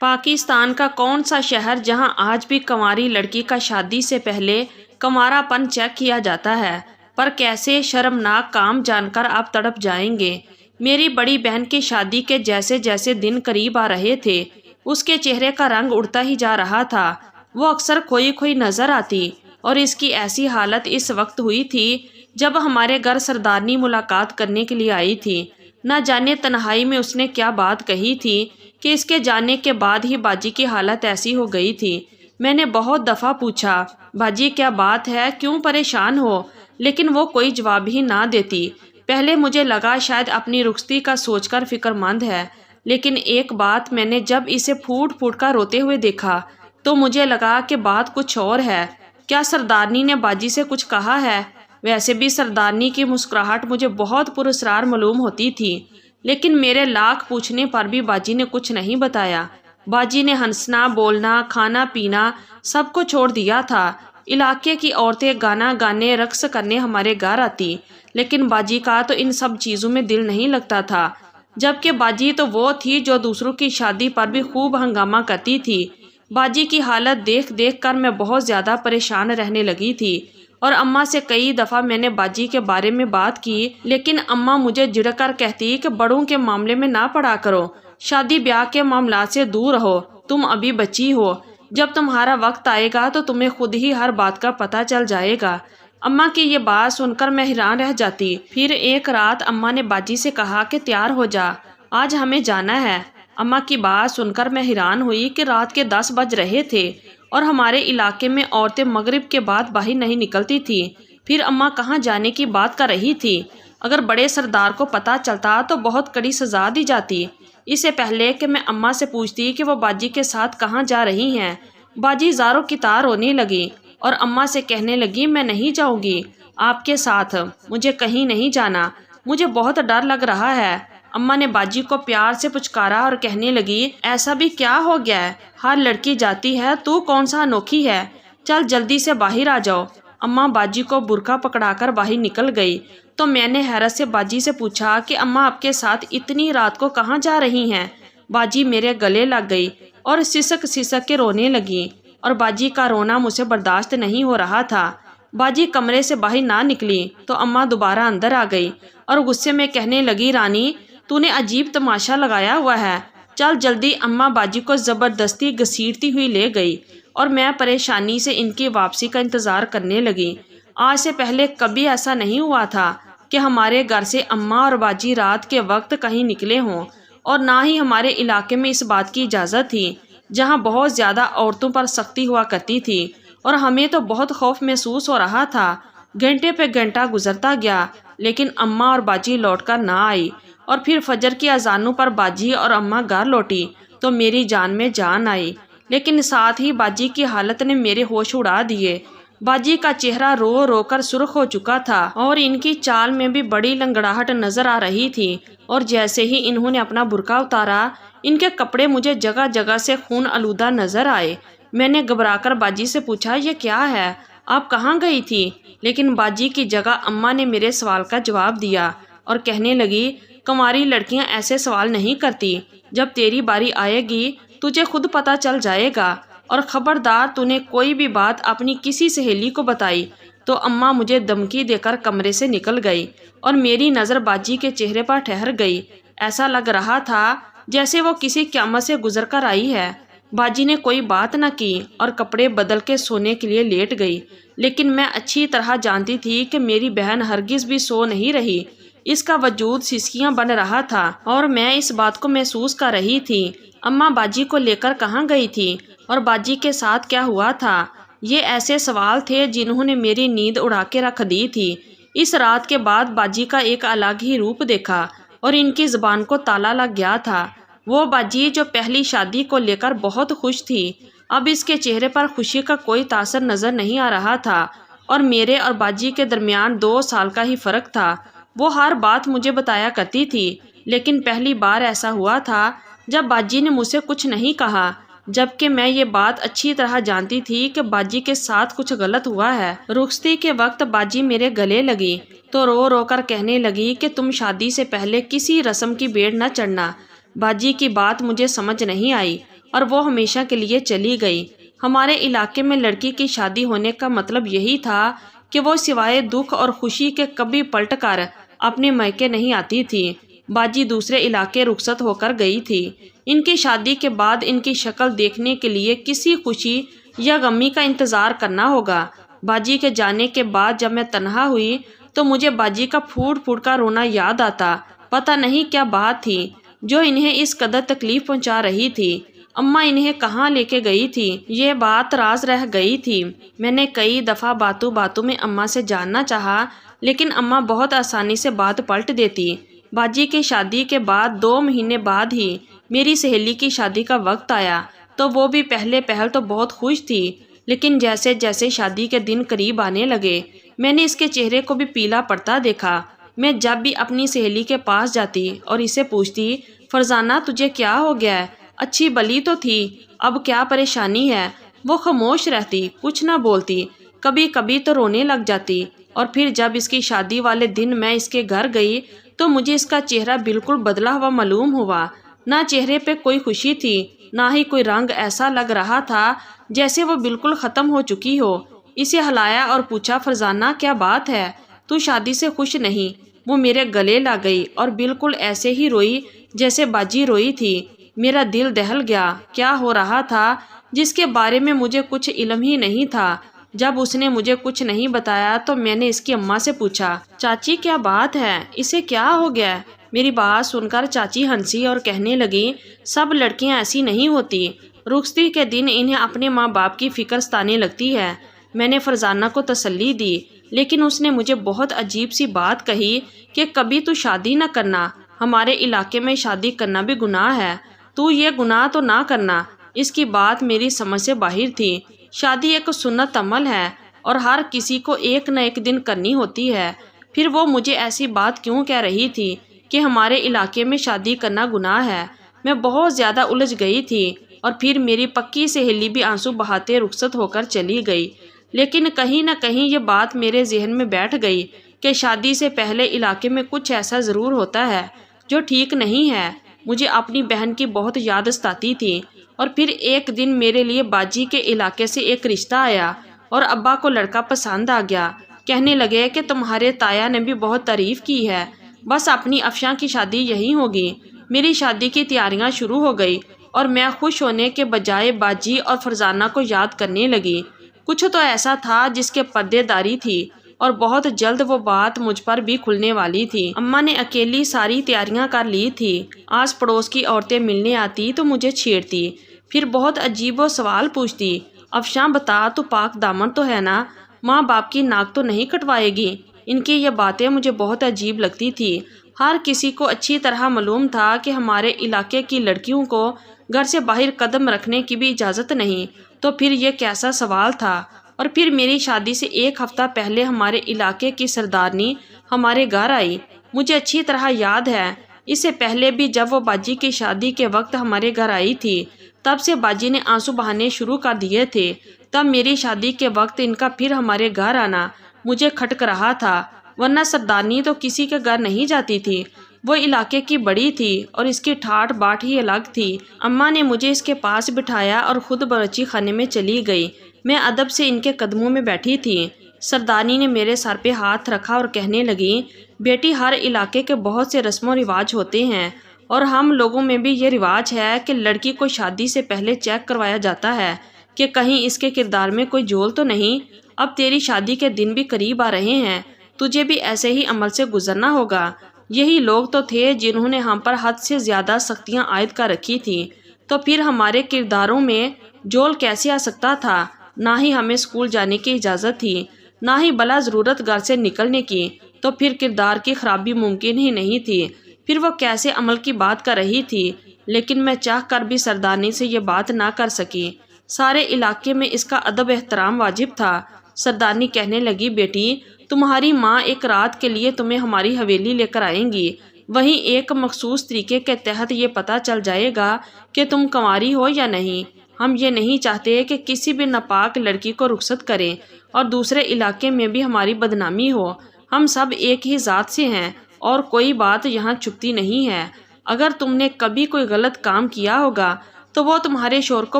پاکستان کا کون سا شہر جہاں آج بھی کنواری لڑکی کا شادی سے پہلے کنوارا پن چیک کیا جاتا ہے؟ پر کیسے شرمناک کام جان کر آپ تڑپ جائیں گے۔ میری بڑی بہن کی شادی کے جیسے جیسے دن قریب آ رہے تھے، اس کے چہرے کا رنگ اڑتا ہی جا رہا تھا۔ وہ اکثر کھوئی کھوئی نظر آتی، اور اس کی ایسی حالت اس وقت ہوئی تھی جب ہمارے گھر سردارنی ملاقات کرنے کے لیے آئی تھی۔ نہ جانے تنہائی میں اس نے کیا بات کہی تھی کہ اس کے جانے کے بعد ہی باجی کی حالت ایسی ہو گئی تھی۔ میں نے بہت دفعہ پوچھا، باجی کیا بات ہے، کیوں پریشان ہو؟ لیکن وہ کوئی جواب ہی نہ دیتی۔ پہلے مجھے لگا شاید اپنی رخصتی کا سوچ کر فکر مند ہے، لیکن ایک بات میں نے جب اسے پھوٹ پھوٹ کر روتے ہوئے دیکھا تو مجھے لگا کہ بات کچھ اور ہے۔ کیا سردارنی نے باجی سے کچھ کہا ہے؟ ویسے بھی سردارنی کی مسکراہٹ مجھے بہت پراسرار معلوم ہوتی تھی، لیکن میرے لاکھ پوچھنے پر بھی باجی نے کچھ نہیں بتایا۔ باجی نے ہنسنا، بولنا، کھانا پینا سب کو چھوڑ دیا تھا۔ علاقے کی عورتیں گانا گانے، رقص کرنے ہمارے گھر آتی، لیکن باجی کا تو ان سب چیزوں میں دل نہیں لگتا تھا۔ جبکہ باجی تو وہ تھی جو دوسروں کی شادی پر بھی خوب ہنگامہ کرتی تھی۔ باجی کی حالت دیکھ دیکھ کر میں بہت زیادہ پریشان رہنے لگی تھی، اور اماں سے کئی دفعہ میں نے باجی کے بارے میں بات کی، لیکن اماں مجھے جھڑک کر کہتی کہ بڑوں کے معاملے میں نہ پڑا کرو، شادی بیاہ کے معاملات سے دور رہو، تم ابھی بچی ہو، جب تمہارا وقت آئے گا تو تمہیں خود ہی ہر بات کا پتہ چل جائے گا۔ اماں کی یہ بات سن کر میں حیران رہ جاتی۔ پھر ایک رات اماں نے باجی سے کہا کہ تیار ہو جا، آج ہمیں جانا ہے۔ اماں کی بات سن کر میں حیران ہوئی کہ رات کے 10 بج رہے تھے اور ہمارے علاقے میں عورتیں مغرب کے بعد باہر نہیں نکلتی تھی۔ پھر اماں کہاں جانے کی بات کر رہی تھی؟ اگر بڑے سردار کو پتہ چلتا تو بہت کڑی سزا دی جاتی۔ اسے پہلے کہ میں اماں سے پوچھتی کہ وہ باجی کے ساتھ کہاں جا رہی ہیں، باجی زاروں کی طرح رونے لگی اور اماں سے کہنے لگی، میں نہیں جاؤں گی آپ کے ساتھ، مجھے کہیں نہیں جانا، مجھے بہت ڈر لگ رہا ہے۔ اماں نے باجی کو پیار سے پچکارا اور کہنے لگی، ایسا بھی کیا ہو گیا ہے، ہر لڑکی جاتی ہے، تو کون سا انوکھی ہے، چل جلدی سے باہر آ جاؤ۔ اماں باجی کو برقع پکڑا کر باہر نکل گئی تو میں نے حیرت سے باجی سے پوچھا کہ اماں آپ کے ساتھ اتنی رات کو کہاں جا رہی ہیں؟ باجی میرے گلے لگ گئی اور سسک سسک کے رونے لگی، اور باجی کا رونا مجھ سے برداشت نہیں ہو رہا تھا۔ باجی کمرے سے باہر نہ نکلی تو اماں دوبارہ اندر آ گئی اور غصے میں کہنے لگی، رانی تو نے عجیب تماشا لگایا ہوا ہے، چل جلدی۔ اماں باجی کو زبردستی گھسیٹتی ہوئی لے گئی اور میں پریشانی سے ان کی واپسی کا انتظار کرنے لگی۔ آج سے پہلے کبھی ایسا نہیں ہوا تھا کہ ہمارے گھر سے اماں اور باجی رات کے وقت کہیں نکلے ہوں، اور نہ ہی ہمارے علاقے میں اس بات کی اجازت تھی، جہاں بہت زیادہ عورتوں پر سختی ہوا کرتی تھی، اور ہمیں تو بہت خوف محسوس ہو رہا تھا۔ گھنٹے پہ گھنٹہ گزرتا گیا، لیکن اماں اور باجی لوٹ کر نہ آئی، اور پھر فجر کی اذانوں پر باجی اور اماں گھر لوٹی تو میری جان میں جان آئی، لیکن ساتھ ہی باجی کی حالت نے میرے ہوش اڑا دیے۔ باجی کا چہرہ رو رو کر سرخ ہو چکا تھا اور ان کی چال میں بھی بڑی لنگڑاہٹ نظر آ رہی تھی، اور جیسے ہی انہوں نے اپنا برقع اتارا، ان کے کپڑے مجھے جگہ جگہ سے خون آلودہ نظر آئے۔ میں نے گھبرا کر باجی سے پوچھا، یہ کیا ہے، آپ کہاں گئی تھی؟ لیکن باجی کی جگہ اماں نے میرے سوال کا جواب دیا اور کہنے لگی، کنواری لڑکیاں ایسے سوال نہیں کرتی، جب تیری باری آئے گی تجھے خود پتہ چل جائے گا، اور خبردار تو نے کوئی بھی بات اپنی کسی سہیلی کو بتائی تو اماں مجھے دھمکی دے کر کمرے سے نکل گئی، اور میری نظر باجی کے چہرے پر ٹھہر گئی۔ ایسا لگ رہا تھا جیسے وہ کسی قیامت سے گزر کر آئی ہے۔ باجی نے کوئی بات نہ کی اور کپڑے بدل کے سونے کے لیے لیٹ گئی، لیکن میں اچھی طرح جانتی تھی کہ میری بہن ہرگز بھی سو نہیں رہی، اس کا وجود سسکیاں بن رہا تھا، اور میں اس بات کو محسوس کر رہی تھی۔ اماں باجی کو لے کر کہاں گئی تھی اور باجی کے ساتھ کیا ہوا تھا؟ یہ ایسے سوال تھے جنہوں نے میری نیند اڑا کے رکھ دی تھی۔ اس رات کے بعد باجی کا ایک الگ ہی روپ دیکھا اور ان کی زبان کو تالا لگ گیا تھا۔ وہ باجی جو پہلی شادی کو لے کر بہت خوش تھی، اب اس کے چہرے پر خوشی کا کوئی تاثر نظر نہیں آ رہا تھا، اور میرے اور باجی کے درمیان 2 سال کا ہی فرق تھا۔ وہ ہر بات مجھے بتایا کرتی تھی، لیکن پہلی بار ایسا ہوا تھا جب باجی نے مجھ سے کچھ نہیں کہا، جبکہ میں یہ بات اچھی طرح جانتی تھی کہ باجی کے ساتھ کچھ غلط ہوا ہے۔ رخصتی کے وقت باجی میرے گلے لگی تو رو رو کر کہنے لگی کہ تم شادی سے پہلے کسی رسم کی بھیڑ نہ چڑھنا۔ باجی کی بات مجھے سمجھ نہیں آئی اور وہ ہمیشہ کے لیے چلی گئی۔ ہمارے علاقے میں لڑکی کی شادی ہونے کا مطلب یہی تھا کہ وہ سوائے دکھ اور خوشی کے کبھی پلٹ کر اپنے میکے نہیں آتی تھی۔ باجی دوسرے علاقے رخصت ہو کر گئی تھی۔ ان کی شادی کے بعد ان کی شکل دیکھنے کے لیے کسی خوشی یا غمی کا انتظار کرنا ہوگا۔ باجی کے جانے کے بعد جب میں تنہا ہوئی تو مجھے باجی کا پھوٹ پھوٹ کا رونا یاد آتا۔ پتہ نہیں کیا بات تھی جو انہیں اس قدر تکلیف پہنچا رہی تھی۔ اماں انہیں کہاں لے کے گئی تھی، یہ بات راز رہ گئی تھی۔ میں نے کئی دفعہ باتوں میں اماں سے جاننا چاہا، لیکن اماں بہت آسانی سے بات پلٹ دیتی۔ باجی کی شادی کے بعد 2 مہینے بعد ہی میری سہیلی کی شادی کا وقت آیا، تو وہ بھی پہل تو بہت خوش تھی، لیکن جیسے جیسے شادی کے دن قریب آنے لگے میں نے اس کے چہرے کو بھی پیلا پڑتا دیکھا۔ میں جب بھی اپنی سہیلی کے پاس جاتی اور اسے پوچھتی، فرزانہ تجھے کیا ہو گیا ہے، اچھی بلی تو تھی، اب کیا پریشانی ہے، وہ خاموش رہتی، کچھ نہ بولتی، کبھی کبھی تو رونے لگ جاتی۔ اور پھر جب اس کی شادی والے دن میں اس کے گھر گئی تو مجھے اس کا چہرہ بالکل بدلا ہوا معلوم ہوا۔ نہ چہرے پہ کوئی خوشی تھی، نہ ہی کوئی رنگ، ایسا لگ رہا تھا جیسے وہ بالکل ختم ہو چکی ہو۔ اسے ہلایا اور پوچھا، فرزانہ کیا بات ہے، تو شادی سے خوش نہیں؟ وہ میرے گلے لگ گئی اور بالکل ایسے ہی روئی جیسے باجی روئی تھی۔ میرا دل دہل گیا۔ کیا ہو رہا تھا جس کے بارے میں مجھے کچھ علم ہی نہیں تھا؟ جب اس نے مجھے کچھ نہیں بتایا تو میں نے اس کی اماں سے پوچھا، چاچی کیا بات ہے، اسے کیا ہو گیا؟ میری بات سن کر چاچی ہنسی اور کہنے لگی، سب لڑکیاں ایسی نہیں ہوتی، رخصتی کے دن انہیں اپنے ماں باپ کی فکر ستانے لگتی ہے۔ میں نے فرزانہ کو تسلی دی، لیکن اس نے مجھے بہت عجیب سی بات کہی کہ کبھی تو شادی نہ کرنا، ہمارے علاقے میں شادی کرنا بھی گناہ ہے، تو یہ گناہ تو نہ کرنا۔ اس کی بات میری سمجھ سے باہر تھی۔ شادی ایک سنت عمل ہے اور ہر کسی کو ایک نہ ایک دن کرنی ہوتی ہے۔ پھر وہ مجھے ایسی بات کیوں کہہ رہی تھی کہ ہمارے علاقے میں شادی کرنا گناہ ہے؟ میں بہت زیادہ الجھ گئی تھی، اور پھر میری پکی سہیلی بھی آنسو بہاتے رخصت ہو کر چلی گئی۔ لیکن کہیں نہ کہیں یہ بات میرے ذہن میں بیٹھ گئی کہ شادی سے پہلے علاقے میں کچھ ایسا ضرور ہوتا ہے جو ٹھیک نہیں ہے۔ مجھے اپنی بہن کی بہت یاد ستاتی تھی، اور پھر ایک دن میرے لیے باجی کے علاقے سے ایک رشتہ آیا اور ابا کو لڑکا پسند آ گیا۔ کہنے لگے کہ تمہارے تایا نے بھی بہت تعریف کی ہے، بس اپنی افشاں کی شادی یہی ہوگی۔ میری شادی کی تیاریاں شروع ہو گئی اور میں خوش ہونے کے بجائے باجی اور فرزانہ کو یاد کرنے لگی۔ کچھ تو ایسا تھا جس کے پردے داری تھی، اور بہت جلد وہ بات مجھ پر بھی کھلنے والی تھی۔ اماں نے اکیلی ساری تیاریاں کر لی تھی۔ آس پڑوس کی عورتیں ملنے آتی تو مجھے چھیڑتی، پھر بہت عجیب و سوال پوچھتی، افشاں بتا تو پاک دامن تو ہے نا، ماں باپ کی ناک تو نہیں کٹوائے گی؟ ان کی یہ باتیں مجھے بہت عجیب لگتی تھی۔ ہر کسی کو اچھی طرح معلوم تھا کہ ہمارے علاقے کی لڑکیوں کو گھر سے باہر قدم رکھنے کی بھی اجازت نہیں، تو پھر یہ کیسا سوال تھا؟ اور پھر میری شادی سے 1 ہفتہ پہلے ہمارے علاقے کی سردارنی ہمارے گھر آئی۔ مجھے اچھی طرح یاد ہے، اس سے پہلے بھی جب وہ باجی کی شادی کے وقت ہمارے گھر آئی تھی، تب سے باجی نے آنسو بہانے شروع کر دیے تھے۔ تب میری شادی کے وقت ان کا پھر ہمارے گھر آنا مجھے کھٹک رہا تھا، ورنہ سردارنی تو کسی کے گھر نہیں جاتی تھی۔ وہ علاقے کی بڑی تھی اور اس کی ٹھاٹ باٹ ہی الگ تھی۔ اماں نے مجھے اس کے پاس بٹھایا اور خود باورچی خانے میں چلی گئی۔ میں ادب سے ان کے قدموں میں بیٹھی تھی۔ سردارنی نے میرے سر پہ ہاتھ رکھا اور کہنے لگی، بیٹی ہر علاقے کے بہت سے رسم و رواج ہوتے ہیں، اور ہم لوگوں میں بھی یہ رواج ہے کہ لڑکی کو شادی سے پہلے چیک کروایا جاتا ہے کہ کہیں اس کے کردار میں کوئی جول تو نہیں۔ اب تیری شادی کے دن بھی قریب آ رہے ہیں، تجھے بھی ایسے ہی عمل سے گزرنا ہوگا۔ یہی لوگ تو تھے جنہوں نے ہم پر حد سے زیادہ سختیاں عائد کر رکھی تھیں، تو پھر ہمارے کرداروں میں جول کیسے آ سکتا تھا؟ نہ ہی ہمیں اسکول جانے کی اجازت تھی، نہ ہی بلا ضرورت گھر سے نکلنے کی، تو پھر کردار کی خرابی ممکن ہی نہیں تھی۔ پھر وہ کیسے عمل کی بات کر رہی تھی؟ لیکن میں چاہ کر بھی سردارنی سے یہ بات نہ کر سکی۔ سارے علاقے میں اس کا ادب احترام واجب تھا۔ سردارنی کہنے لگی، بیٹی تمہاری ماں ایک رات کے لیے تمہیں ہماری حویلی لے کر آئیں گی، وہیں ایک مخصوص طریقے کے تحت یہ پتہ چل جائے گا کہ تم کنواری ہو یا نہیں۔ ہم یہ نہیں چاہتے کہ کسی بھی ناپاک لڑکی کو رخصت کریں اور دوسرے علاقے میں بھی ہماری بدنامی ہو۔ ہم سب ایک ہی ذات سے ہیں اور کوئی بات یہاں چھپتی نہیں ہے۔ اگر تم نے کبھی کوئی غلط کام کیا ہوگا تو وہ تمہارے شوہر کو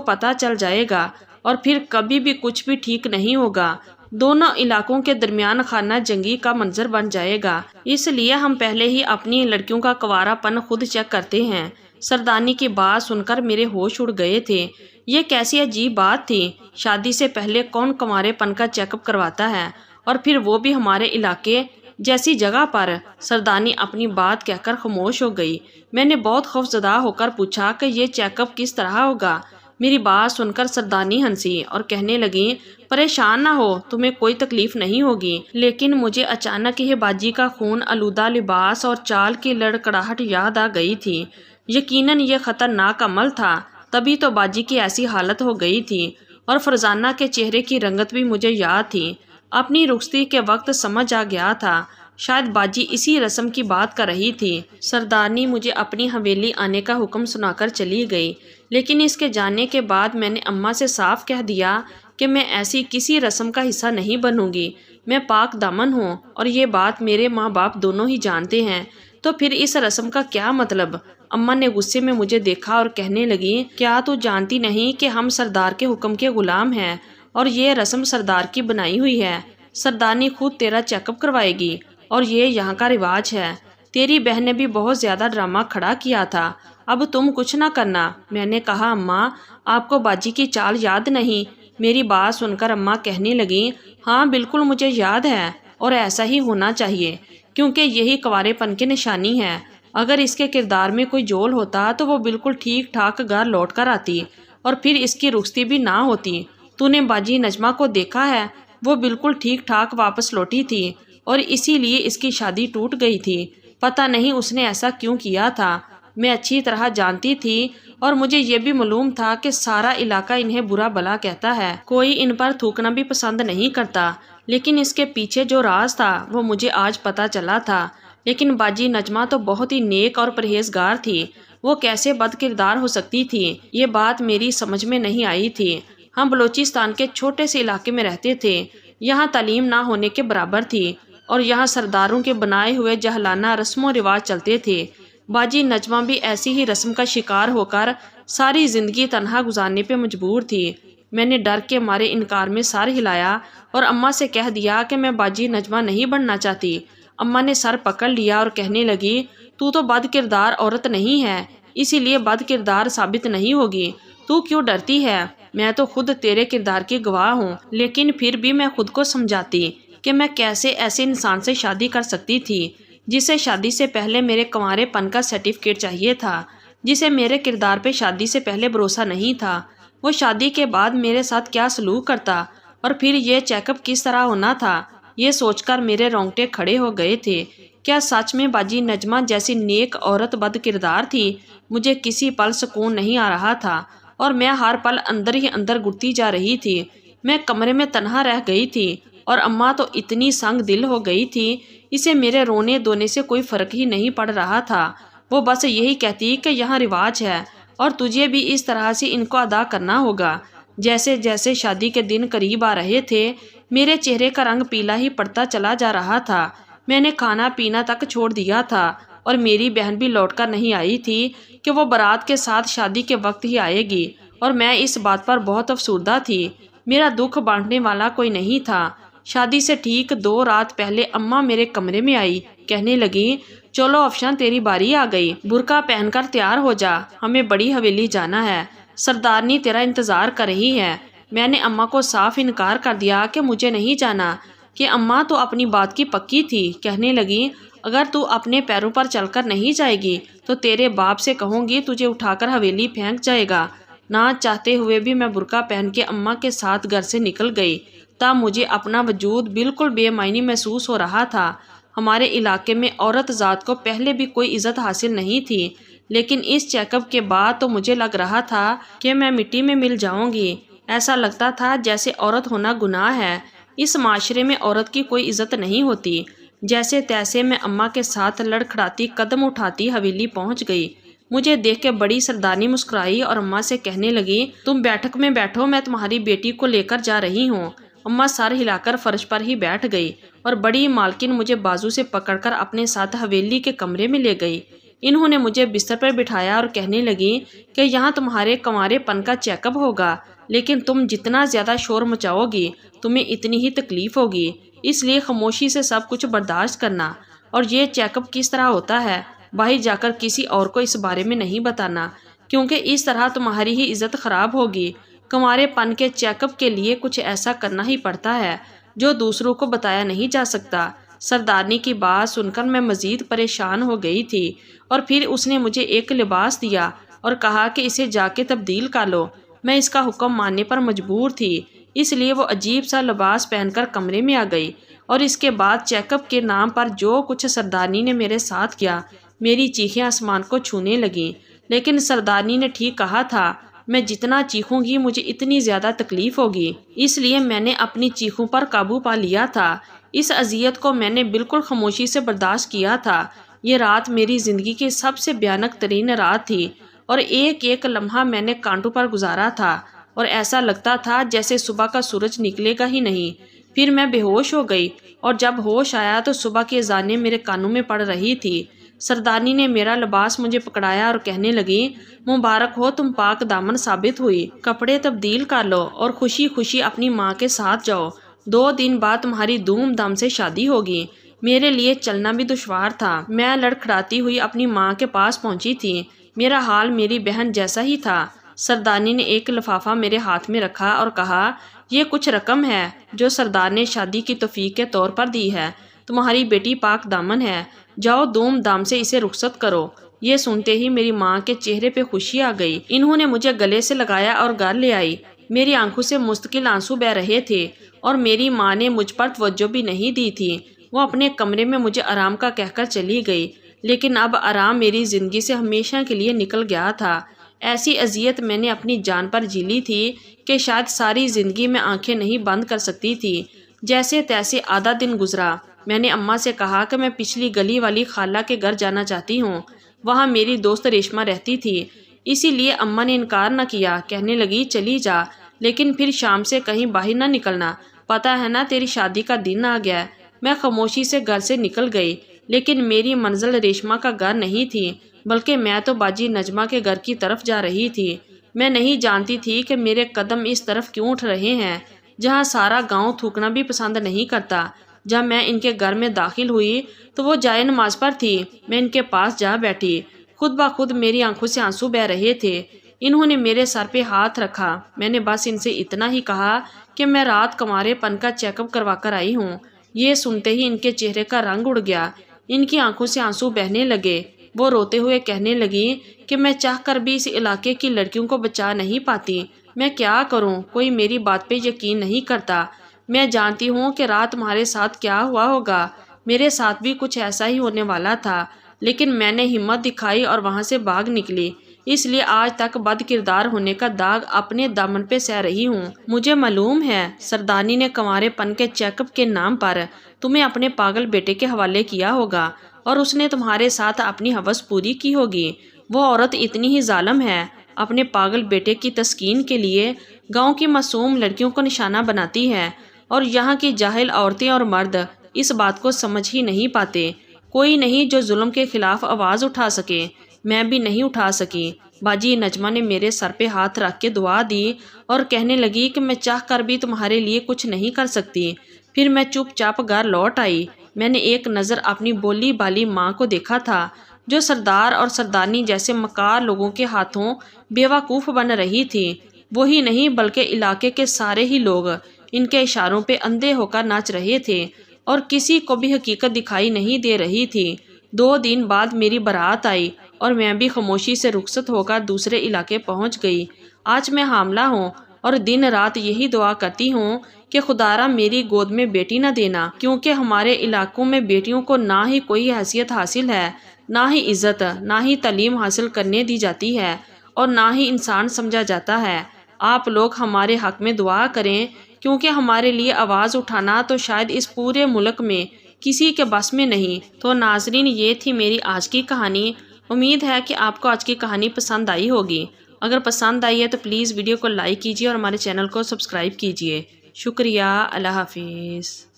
پتہ چل جائے گا اور پھر کبھی بھی کچھ بھی ٹھیک نہیں ہوگا۔ دونوں علاقوں کے درمیان خانہ جنگی کا منظر بن جائے گا۔ اس لیے ہم پہلے ہی اپنی لڑکیوں کا کنوارا پن خود چیک کرتے ہیں۔ سردارنی کی بات سن کر میرے ہوش اڑ گئے تھے۔ یہ کیسی عجیب بات تھی، شادی سے پہلے کون کنوارے پن کا چیک اپ کرواتا ہے، اور پھر وہ بھی ہمارے علاقے جیسی جگہ پر۔ سردارنی اپنی بات کہہ کر خاموش ہو گئی۔ میں نے بہت خوفزدہ ہو کر پوچھا کہ یہ چیک اپ کس طرح ہوگا؟ میری بات سن کر سردارنی ہنسی اور کہنے لگی، پریشان نہ ہو، تمہیں کوئی تکلیف نہیں ہوگی۔ لیکن مجھے اچانک یہ باجی کا خون آلودہ لباس اور چال کی لڑکڑاہٹ یاد آ گئی تھی۔ یقیناً یہ خطرناک عمل تھا، تبھی تو باجی کی ایسی حالت ہو گئی تھی، اور فرزانہ کے چہرے کی رنگت بھی مجھے یاد تھی۔ اپنی رخصتی کے وقت سمجھ آ گیا تھا، شاید باجی اسی رسم کی بات کر رہی تھی۔ سردارنی مجھے اپنی حویلی آنے کا حکم سنا کر چلی گئی، لیکن اس کے جانے کے بعد میں نے اماں سے صاف کہہ دیا کہ میں ایسی کسی رسم کا حصہ نہیں بنوں گی۔ میں پاک دامن ہوں اور یہ بات میرے ماں باپ دونوں ہی جانتے ہیں، تو پھر اس رسم کا کیا مطلب؟ اماں نے غصے میں مجھے دیکھا اور کہنے لگی، کیا تو جانتی نہیں کہ ہم سردار کے حکم کے غلام ہیں اور یہ رسم سردار کی بنائی ہوئی ہے؟ سردارنی خود تیرا چیک اپ کروائے گی اور یہ یہاں کا رواج ہے۔ تیری بہن نے بھی بہت زیادہ ڈرامہ کھڑا کیا تھا، اب تم کچھ نہ کرنا۔ میں نے کہا، اماں آپ کو باجی کی چال یاد نہیں؟ میری بات سن کر اماں کہنے لگی، ہاں بالکل مجھے یاد ہے، اور ایسا ہی ہونا چاہیے، کیونکہ یہی کنوارے پن کی نشانی ہے۔ اگر اس کے کردار میں کوئی جول ہوتا تو وہ بالکل ٹھیک ٹھاک گھر لوٹ کر آتی، اور پھر اس کی رخصتی بھی نہ ہوتی۔ تو نے باجی نجمہ کو دیکھا ہے، وہ بالکل ٹھیک ٹھاک واپس لوٹی تھی، اور اسی لیے اس کی شادی ٹوٹ گئی تھی۔ پتہ نہیں اس نے ایسا کیوں کیا تھا۔ میں اچھی طرح جانتی تھی، اور مجھے یہ بھی معلوم تھا کہ سارا علاقہ انہیں برا بھلا کہتا ہے، کوئی ان پر تھوکنا بھی پسند نہیں کرتا، لیکن اس کے پیچھے جو راز تھا وہ مجھے آج پتہ چلا تھا۔ لیکن باجی نجمہ تو بہت ہی نیک اور پرہیزگار تھی، وہ کیسے بد کردار ہو سکتی تھی؟ یہ بات میری سمجھ میں نہیں آئی تھی۔ ہم بلوچستان کے چھوٹے سے علاقے میں رہتے تھے، یہاں تعلیم نہ ہونے کے برابر تھی، اور یہاں سرداروں کے بنائے ہوئے جہلانہ رسم و رواج چلتے تھے۔ باجی نجمہ بھی ایسی ہی رسم کا شکار ہو کر ساری زندگی تنہا گزارنے پہ مجبور تھی۔ میں نے ڈر کے مارے انکار میں سر ہلایا اور اماں سے کہہ دیا کہ میں باجی نجمہ نہیں بننا چاہتی۔ اماں نے سر پکڑ لیا اور کہنے لگی، تو بد کردار عورت نہیں ہے، اسی لیے بد کردار ثابت نہیں ہوگی، تو کیوں ڈرتی ہے؟ میں تو خود تیرے کردار کی گواہ ہوں، لیکن پھر بھی میں خود کو سمجھاتی کہ میں کیسے ایسے انسان سے شادی کر سکتی تھی جسے شادی سے پہلے میرے کنوارے پن کا سرٹیفکیٹ چاہیے تھا، جسے میرے کردار پہ شادی سے پہلے بھروسہ نہیں تھا، وہ شادی کے بعد میرے ساتھ کیا سلوک کرتا، اور پھر یہ چیک اپ کس طرح ہونا تھا۔ یہ سوچ کر میرے رونگٹے کھڑے ہو گئے تھے۔ کیا سچ میں باجی نجمہ جیسی نیک عورت بد کردار تھی؟ مجھے کسی پل سکون نہیں آ رہا تھا، اور میں ہر پل اندر ہی اندر گھٹتی جا رہی تھی۔ میں کمرے میں تنہا رہ گئی تھی، اور اماں تو اتنی سنگ دل ہو گئی تھی، اسے میرے رونے دھونے سے کوئی فرق ہی نہیں پڑ رہا تھا۔ وہ بس یہی کہتی کہ یہاں رواج ہے، اور تجھے بھی اس طرح سے ان کو ادا کرنا ہوگا۔ جیسے جیسے شادی کے دن قریب آ رہے تھے، میرے چہرے کا رنگ پیلا ہی پڑتا چلا جا رہا تھا۔ میں نے کھانا پینا تک چھوڑ دیا تھا، اور میری بہن بھی لوٹ کر نہیں آئی تھی کہ وہ بارات کے ساتھ شادی کے وقت ہی آئے گی، اور میں اس بات پر بہت افسردہ تھی۔ میرا دکھ بانٹنے والا کوئی نہیں تھا۔ شادی سے ٹھیک 2 رات پہلے اماں میرے کمرے میں آئی، کہنے لگی، چلو افشاں تیری باری آ گئی، برقع پہن کر تیار ہو جا، ہمیں بڑی حویلی جانا ہے، سردارنی تیرا انتظار کر رہی ہے۔ میں نے اماں کو صاف انکار کر دیا کہ مجھے نہیں جانا، کہ اماں تو اپنی بات کی پکی تھی۔ کہنے لگی، اگر تو اپنے پیروں پر چل کر نہیں جائے گی تو تیرے باپ سے کہوں گی تجھے اٹھا کر حویلی پھینک جائے گا۔ نہ چاہتے ہوئے بھی میں برقع پہن کے اماں کے ساتھ گھر سے نکل گئی، تب مجھے اپنا وجود بالکل بے معنی محسوس ہو رہا تھا۔ ہمارے علاقے میں عورت ذات کو پہلے بھی کوئی عزت حاصل نہیں تھی، لیکن اس چیک اپ کے بعد تو مجھے لگ رہا تھا کہ میں مٹی میں مل جاؤں گی۔ ایسا لگتا تھا جیسے عورت ہونا گناہ ہے، اس معاشرے میں عورت کی کوئی عزت نہیں ہوتی۔ جیسے تیسے میں اماں کے ساتھ لڑکھڑاتی قدم اٹھاتی حویلی پہنچ گئی۔ مجھے دیکھ کے بڑی سردارنی مسکرائی اور اماں سے کہنے لگی، تم بیٹھک میں بیٹھو، میں تمہاری بیٹی کو لے کر جا رہی ہوں۔ اماں سر ہلا کر فرش پر ہی بیٹھ گئی، اور بڑی مالکن مجھے بازو سے پکڑ کر اپنے ساتھ حویلی کے کمرے میں لے گئی۔ انہوں نے مجھے بستر پر بٹھایا اور کہنے لگی کہ یہاں تمہارے کنوارے پن کا چیک اپ ہوگا، لیکن تم جتنا زیادہ شور مچاؤ گی تمہیں اتنی ہی تکلیف ہوگی، اس لیے خاموشی سے سب کچھ برداشت کرنا۔ اور یہ چیک اپ کس طرح ہوتا ہے باہر جا کر کسی اور کو اس بارے میں نہیں بتانا، کیونکہ اس طرح تمہاری ہی عزت خراب ہوگی۔ کنوارے پن کے چیک اپ کے لیے کچھ ایسا کرنا ہی پڑتا ہے جو دوسروں کو بتایا نہیں جا سکتا۔ سردارنی کی بات سن کر میں مزید پریشان ہو گئی تھی، اور پھر اس نے مجھے ایک لباس دیا اور کہا کہ اسے جا کے تبدیل کر لو۔ میں اس کا حکم ماننے پر مجبور تھی، اس لیے وہ عجیب سا لباس پہن کر کمرے میں آ گئی، اور اس کے بعد چیک اپ کے نام پر جو کچھ سردارنی نے میرے ساتھ کیا، میری چیخیں آسمان کو چھونے لگیں۔ لیکن سردارنی نے ٹھیک کہا تھا، میں جتنا چیخوں گی مجھے اتنی زیادہ تکلیف ہوگی، اس لیے میں نے اپنی چیخوں پر قابو پا لیا تھا۔ اس اذیت کو میں نے بالکل خاموشی سے برداشت کیا تھا۔ یہ رات میری زندگی کی سب سے بھیانک ترین رات تھی، اور ایک ایک لمحہ میں نے کانٹوں پر گزارا تھا، اور ایسا لگتا تھا جیسے صبح کا سورج نکلے گا ہی نہیں۔ پھر میں بے ہوش ہو گئی، اور جب ہوش آیا تو صبح کی اذانیں میرے کانوں میں پڑ رہی تھی۔ سردارنی نے میرا لباس مجھے پکڑایا اور کہنے لگی، مبارک ہو، تم پاک دامن ثابت ہوئی، کپڑے تبدیل کر لو اور خوشی خوشی اپنی ماں کے ساتھ جاؤ، 2 دن بعد تمہاری دھوم دھام سے شادی ہوگی۔ میرے لیے چلنا بھی دشوار تھا، میں لڑکھڑاتی ہوئی اپنی ماں کے پاس پہنچی تھی، میرا حال میری بہن جیسا ہی تھا۔ سردارنی نے ایک لفافہ میرے ہاتھ میں رکھا اور کہا، یہ کچھ رقم ہے جو سردار نے شادی کی توفیق کے طور پر دی ہے، تمہاری بیٹی پاک دامن ہے، جاؤ دھوم دھام سے اسے رخصت کرو۔ یہ سنتے ہی میری ماں کے چہرے پہ خوشی آ گئی، انہوں نے مجھے گلے سے لگایا اور گھر لے آئی۔ میری آنکھوں سے مستقل آنسو بہہ رہے تھے، اور میری ماں نے مجھ پر توجہ بھی نہیں دی تھی۔ وہ اپنے کمرے میں مجھے آرام کا کہہ کر چلی گئی، لیکن اب آرام میری زندگی سے ہمیشہ کے لیے نکل گیا تھا۔ ایسی اذیت میں نے اپنی جان پر جھیلی تھی کہ شاید ساری زندگی میں آنکھیں نہیں بند کر سکتی تھی۔ جیسے تیسے آدھا دن گزرا، میں نے اماں سے کہا کہ میں پچھلی گلی والی خالہ کے گھر جانا چاہتی ہوں، وہاں میری دوست ریشمہ رہتی تھی۔ اسی لیے اماں نے انکار نہ کیا، کہنے لگی چلی جا، لیکن پھر شام سے کہیں باہر نہ نکلنا، پتہ ہے نا تیری شادی کا دن آ گیا۔ میں خاموشی سے گھر سے نکل گئی، لیکن میری منزل ریشمہ کا گھر نہیں تھی، بلکہ میں تو باجی نجمہ کے گھر کی طرف جا رہی تھی۔ میں نہیں جانتی تھی کہ میرے قدم اس طرف کیوں اٹھ رہے ہیں جہاں سارا گاؤں تھوکنا بھی پسند نہیں کرتا۔ جب میں ان کے گھر میں داخل ہوئی تو وہ جائے نماز پر تھی۔ میں ان کے پاس جا بیٹھی، خود بخود میری آنکھوں سے آنسو بہہ رہے تھے۔ انہوں نے میرے سر پہ ہاتھ رکھا، میں نے بس ان سے اتنا ہی کہا کہ میں رات کنوارے پن کا چیک اپ کروا کر آئی ہوں۔ یہ سنتے ہی ان کے چہرے کا رنگ اڑ گیا، ان کی آنکھوں سے آنسو بہنے لگے۔ وہ روتے ہوئے کہنے لگی کہ میں چاہ کر بھی اس علاقے کی لڑکیوں کو بچا نہیں پاتی، میں کیا کروں، کوئی میری بات پہ یقین نہیں کرتا۔ میں جانتی ہوں کہ رات تمہارے ساتھ کیا ہوا ہوگا، میرے ساتھ بھی کچھ ایسا ہی ہونے والا تھا، لیکن میں نے ہمت دکھائی اور وہاں سے بھاگ نکلی، اس لیے آج تک بد کردار ہونے کا داغ اپنے دامن پہ سہ رہی ہوں۔ مجھے معلوم ہے سردارنی نے کنوارے پن کے چیک اپ کے نام پر تمہیں اپنے پاگل بیٹے کے حوالے کیا ہوگا، اور اس نے تمہارے ساتھ اپنی ہوس پوری کی ہوگی۔ وہ عورت اتنی ہی ظالم ہے، اپنے پاگل بیٹے کی تسکین کے لیے گاؤں کی معصوم لڑکیوں کو نشانہ بناتی ہے، اور یہاں کی جاہل عورتیں اور مرد اس بات کو سمجھ ہی نہیں پاتے۔ کوئی نہیں جو ظلم کے خلاف آواز اٹھا سکے، میں بھی نہیں اٹھا سکی۔ باجی نجمہ نے میرے سر پہ ہاتھ رکھ کے دعا دی اور کہنے لگی کہ میں چاہ کر بھی تمہارے لیے کچھ نہیں کر سکتی۔ پھر میں چپ چاپ گھر لوٹ آئی۔ میں نے ایک نظر اپنی بولی بالی ماں کو دیکھا تھا، جو سردار اور سردارنی جیسے مکار لوگوں کے ہاتھوں بیوقوف بن رہی تھی۔ وہی نہیں بلکہ علاقے کے سارے ہی لوگ ان کے اشاروں پہ اندھے ہو کر ناچ رہے تھے، اور کسی کو بھی حقیقت دکھائی نہیں دے رہی تھی۔ 2 دن بعد میری بارات آئی، اور میں بھی خاموشی سے رخصت ہو کر دوسرے علاقے پہنچ گئی۔ آج میں حاملہ ہوں، اور دن رات یہی دعا کرتی ہوں کہ خدارا میری گود میں بیٹی نہ دینا، کیونکہ ہمارے علاقوں میں بیٹیوں کو نہ ہی کوئی حیثیت حاصل ہے، نہ ہی عزت، نہ ہی تعلیم حاصل کرنے دی جاتی ہے، اور نہ ہی انسان سمجھا جاتا ہے۔ آپ لوگ ہمارے حق میں دعا کریں، کیونکہ ہمارے لیے آواز اٹھانا تو شاید اس پورے ملک میں کسی کے بس میں نہیں۔ تو ناظرین، یہ تھی میری آج کی کہانی۔ امید ہے کہ آپ کو آج کی کہانی پسند آئی ہوگی۔ اگر پسند آئی ہے تو پلیز ویڈیو کو لائک کیجیے اور ہمارے چینل کو سبسکرائب کیجیے۔ شکریہ، اللہ حافظ۔